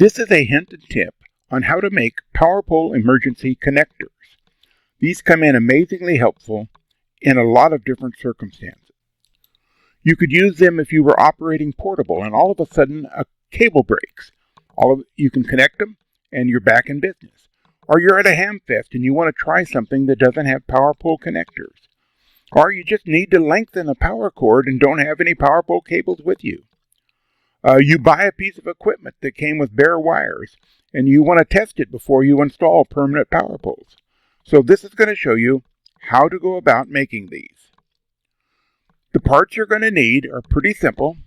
This is a hint and tip on how to make PowerPole Emergency Connectors. These come in amazingly helpful in a lot of different circumstances. You could use them if you were operating portable and all of a sudden a cable breaks. You can connect them and you're back in business. Or you're at a ham fest and you want to try something that doesn't have PowerPole connectors. Or you just need to lengthen a power cord and don't have any PowerPole cables with you. You buy a piece of equipment that came with bare wires and you want to test it before you install permanent power poles. So this is going to show you how to go about making these. The parts you're going to need are pretty simple.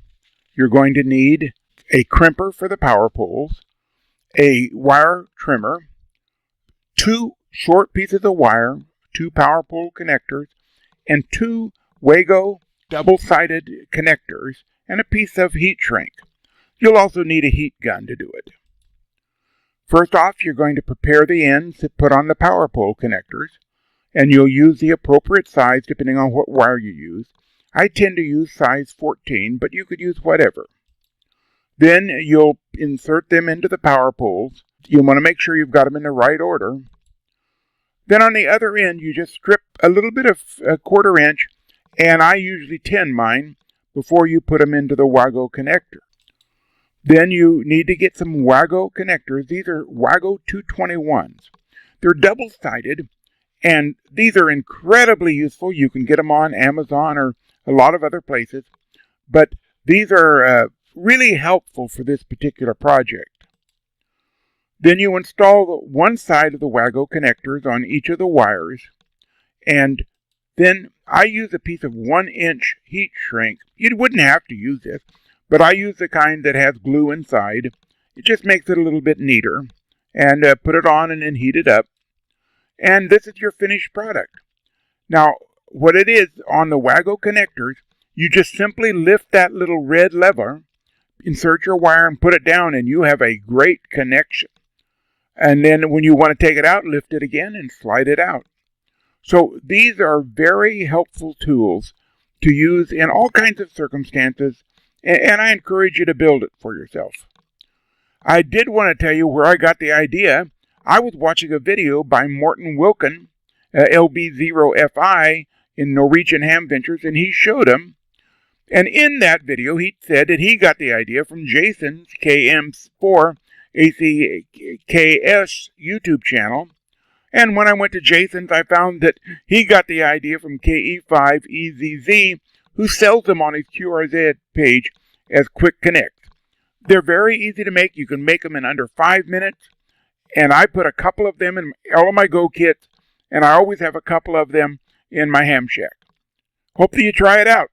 You're going to need a crimper for the power poles, a wire trimmer, 2 short pieces of wire, 2 power pole connectors, and 2 Wago double-sided connectors, and a piece of heat shrink. You'll also need a heat gun to do it. First off, you're going to prepare the ends to put on the power pole connectors, and you'll use the appropriate size depending on what wire you use. I tend to use size 14, but you could use whatever. Then you'll insert them into the power poles. You want to make sure you've got them in the right order. Then on the other end, you just strip a little bit of a 1/4 inch, and I usually tin mine before you put them into the Wago connector. Then you need to get some Wago connectors. These are Wago 221s. They're double-sided, and these are incredibly useful. You can get them on Amazon or a lot of other places, but these are really helpful for this particular project. Then you install one side of the Wago connectors on each of the wires, and then I use a piece of 1-inch heat shrink. You wouldn't have to use this, but I use the kind that has glue inside. It just makes it a little bit neater. And put it on and then heat it up. And this is your finished product. Now, what it is on the Wago connectors, you just simply lift that little red lever, insert your wire and put it down, and you have a great connection. And then when you want to take it out, lift it again and slide it out. So these are very helpful tools to use in all kinds of circumstances, and I encourage you to build it for yourself. I did want to tell you where I got the idea. I was watching a video by Morten Wilken, LB0FI, in Norwegian Ham Ventures, and he showed them. And in that video, he said that he got the idea from Jason's KM4 ACKS YouTube channel. And when I went to Jason's, I found that he got the idea from KE5EZZ, who sells them on his QRZ page as Quick Connect. They're very easy to make. You can make them in under 5 minutes. And I put a couple of them in all of my Go kits, and I always have a couple of them in my ham shack. Hope that you try it out.